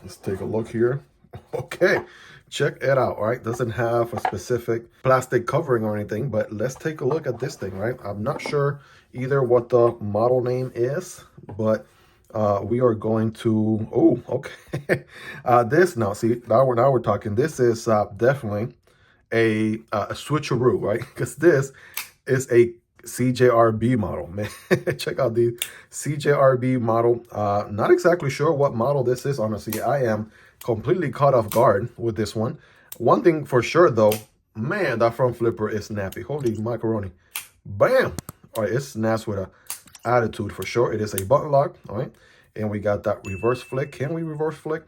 Let's take a look here. Okay, check it out, all right? Doesn't have a specific plastic covering or anything, but let's take a look at this thing, right? I'm not sure either what the model name is, but we are going to, oh, okay. This, now see, now we're talking. This is definitely a switcheroo, right? Because this is a CJRB model, man. Check out the CJRB model. Not exactly sure what model this is, honestly. I am completely caught off guard with this one. One thing for sure, though, man, that front flipper is snappy. Holy macaroni. Bam! All right, it snaps with a attitude for sure. It is a button lock, all right? And we got that reverse flick. Can we reverse flick?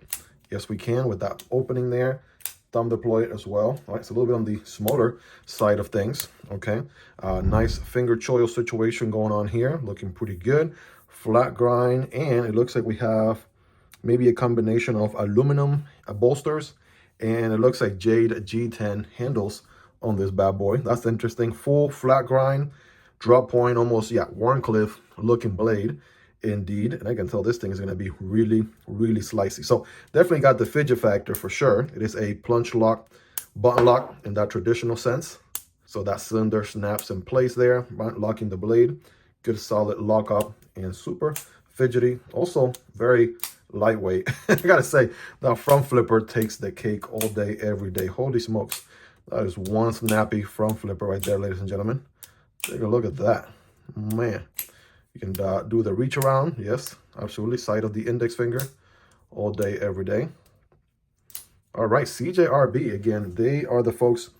Yes, we can with that opening there. Thumb deploy as well. All right, it's a little bit on the smaller side of things, okay? Nice finger choil situation going on here. Looking pretty good. Flat grind, and it looks like we have maybe a combination of aluminum bolsters, and it looks like jade G10 handles on this bad boy. That's interesting. Full flat grind, drop point, almost, yeah, Warncliffe looking blade indeed. And I can tell this thing is going to be really, really slicey. So definitely got the fidget factor for sure. It is a plunge lock, button lock in that traditional sense. So that cylinder snaps in place there, right, locking the blade. Good solid lock up and super fidgety. Also very lightweight. I gotta say, that front flipper takes the cake all day, every day. Holy smokes. That is one snappy front flipper right there, ladies and gentlemen. Take a look at that. Man, you can do the reach around. Yes, absolutely. Side of the index finger all day, every day. All right, CJRB, again, they are the folks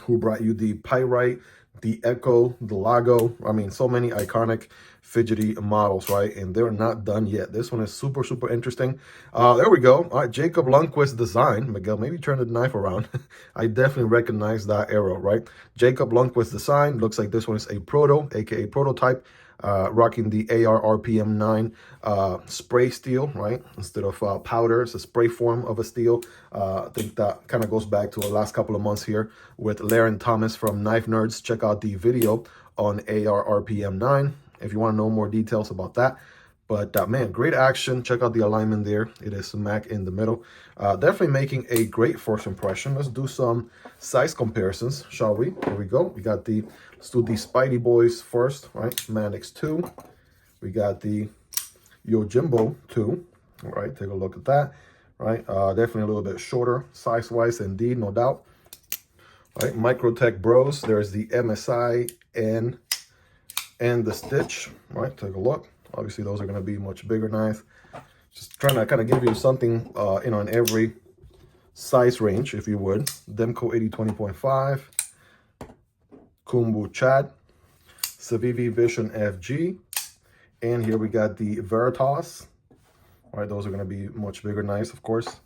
who brought you the Pyrite, the Echo, the Lago. I mean, so many iconic fidgety models, right? And they're not done yet. This one is super, super interesting. There we go. All right, Jacob Lundquist design. Miguel, maybe turn the knife around. I definitely recognize that arrow, right? Jacob Lundquist design. Looks like this one is a proto, aka prototype. Rocking the AR RPM 9 spray steel, right? Instead of powder, it's a spray form of a steel. I think that kind of goes back to the last couple of months here with Laren Thomas from Knife Nerds. Check out the video on AR RPM 9 if you want to know more details about that. But man, great action. Check out the alignment there. It is smack in the middle. Definitely making a great first impression. Let's do some size comparisons, shall we? Here we go. We got the, let's do the Spidey boys first, right? Manix 2. We got the Yojimbo 2. All right, take a look at that, right? Definitely a little bit shorter size-wise, indeed, no doubt. All right, Microtech Bros. There's the MSI and the Stitch, right? Take a look. Obviously, those are going to be much bigger knives. Just trying to kind of give you something, you know, in every size range, if you would. Demko AD 20.5, Kunwu Chad, Civivi Vision FG, and here we got the Varatas. All right, those are going to be much bigger knives, of course.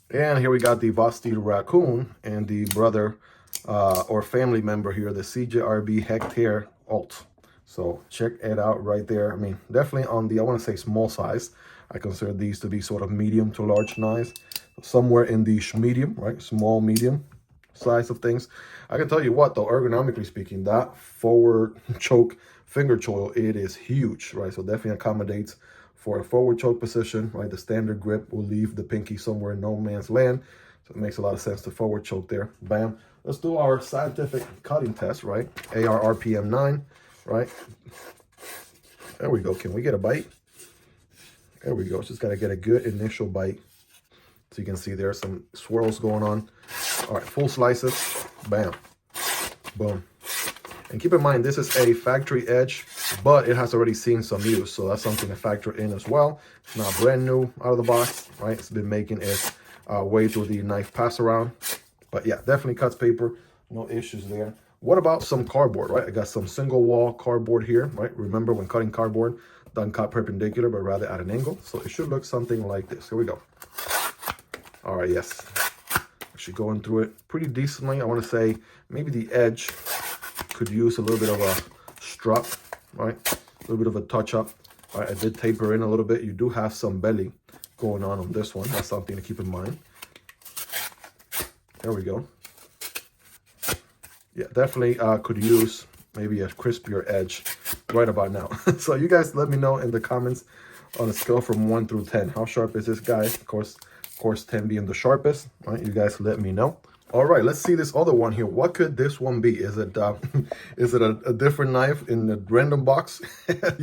And here we got the Vosteed Raccoon and the brother or family member here, the CJRB Hectare Alt. So check it out right there. I mean, definitely on the, I want to say small size. I consider these to be sort of medium to large knives. Somewhere in the medium, right? Small, medium size of things. I can tell you what, though, ergonomically speaking, that forward choke, finger choil, it is huge, right? So definitely accommodates for a forward choke position, right? The standard grip will leave the pinky somewhere in no man's land. So it makes a lot of sense to forward choke there. Bam. Let's do our scientific cutting test, right? AR RPM 9. Right, there we go. Can we get a bite? There we go. Just got to get a good initial bite. So you can see there's some swirls going on. All right, full slices. Bam. Boom. And keep in mind, this is a factory edge, but it has already seen some use. So that's something to factor in as well. It's not brand new out of the box, right? It's been making its way through the knife pass around. But yeah, definitely cuts paper. No issues there. What about some cardboard, right? I got some single wall cardboard here, right? Remember, when cutting cardboard, don't cut perpendicular, but rather at an angle. So it should look something like this. Here we go. All right, yes. Actually going through it pretty decently. I want to say maybe the edge could use a little bit of a strut, right? A little bit of a touch up. All right, I did taper in a little bit. You do have some belly going on this one. That's something to keep in mind. There we go. Yeah, definitely could use maybe a crispier edge right about now. So you guys let me know in the comments on a scale from 1 through 10. How sharp is this guy? Of course, 10 being the sharpest. All right, you guys let me know. All right, let's see this other one here. What could this one be? Is it is it a different knife in the random box?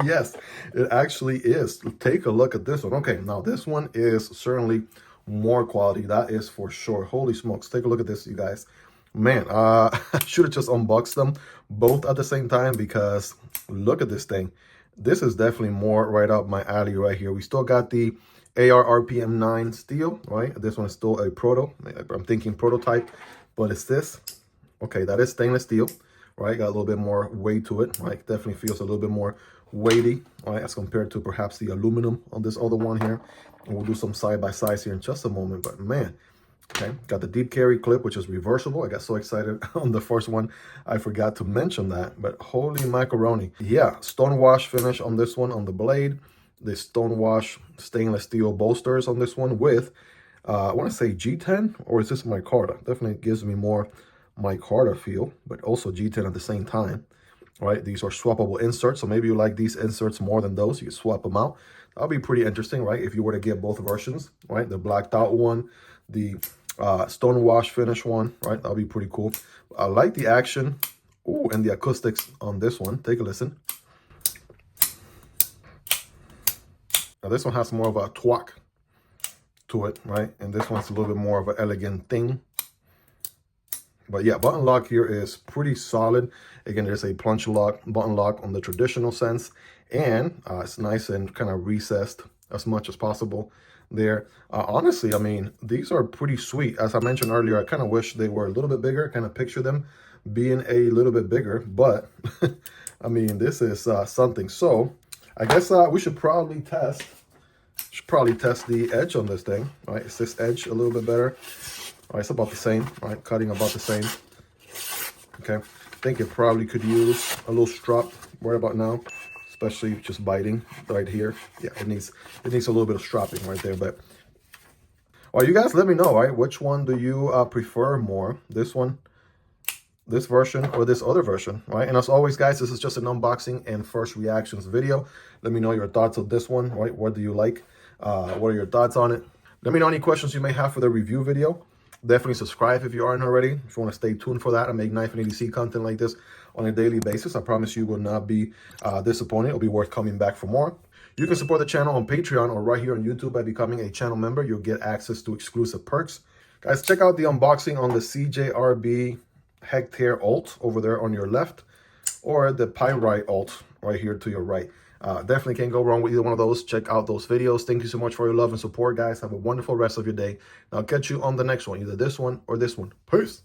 Yes, it actually is. Take a look at this one. Okay, now this one is certainly more quality. That is for sure. Holy smokes. Take a look at this, you guys. Man, I should have just unboxed them both at the same time, because look at this thing. This is definitely more right up my alley right here. We still got the AR RPM 9 steel, right? This one is still a I'm thinking prototype, but it's this. Okay, that is stainless steel, right? Got a little bit more weight to it, right? Definitely feels a little bit more weighty, right? As compared to perhaps the aluminum on this other one here. And we'll do some side-by-sides here in just a moment, but man, okay, got the deep carry clip, which is reversible. I got so excited on the first one, I forgot to mention that, but holy macaroni. Yeah, stonewash finish on this one on the blade. The stonewash stainless steel bolsters on this one with, I want to say G10, or is this micarta? Definitely gives me more micarta feel, but also G10 at the same time, right? These are swappable inserts, so maybe you like these inserts more than those. You can swap them out. That'll be pretty interesting, right? If you were to get both versions, right? The blacked out one, the stonewash finish one, right? That'll be pretty cool. I like the action, ooh, and the acoustics on this one. Take a listen. Now this one has more of a twak to it, right? And this one's a little bit more of an elegant thing. But yeah, button lock here is pretty solid. Again, there's a plunge lock, button lock on the traditional sense. And it's nice and kind of recessed as much as possible there. Honestly, I mean, these are pretty sweet. As I mentioned earlier, I kind of wish they were a little bit bigger. Kind of picture them being a little bit bigger. But, I mean, this is something. So, I guess we should probably test the edge on this thing, right? Is this edge a little bit better? All right, it's about the same, right? Cutting about the same. Okay, I think it probably could use a little strap right about now, especially just biting right here. Yeah, it needs a little bit of strapping right there. But well, you guys let me know, right? Which one do you prefer more? This one, this version, or this other version, right? And as always, guys, this is just an unboxing and first reactions video. Let me know your thoughts on this one, right? What do you like? What are your thoughts on it? Let me know any questions you may have for the review video. Definitely subscribe if you aren't already. If you want to stay tuned for that, I make knife and ADC content like this on a daily basis. I promise you will not be disappointed. It'll be worth coming back for more. You can support the channel on Patreon or right here on YouTube by becoming a channel member. You'll get access to exclusive perks. Guys, check out the unboxing on the CJRB Hectare Alt over there on your left, or the Pyrite Alt right here to your right. Definitely can't go wrong with either one of those. Check out those videos. Thank you so much for your love and support, guys. Have a wonderful rest of your day. And I'll catch you on the next one, either this one or this one. Peace.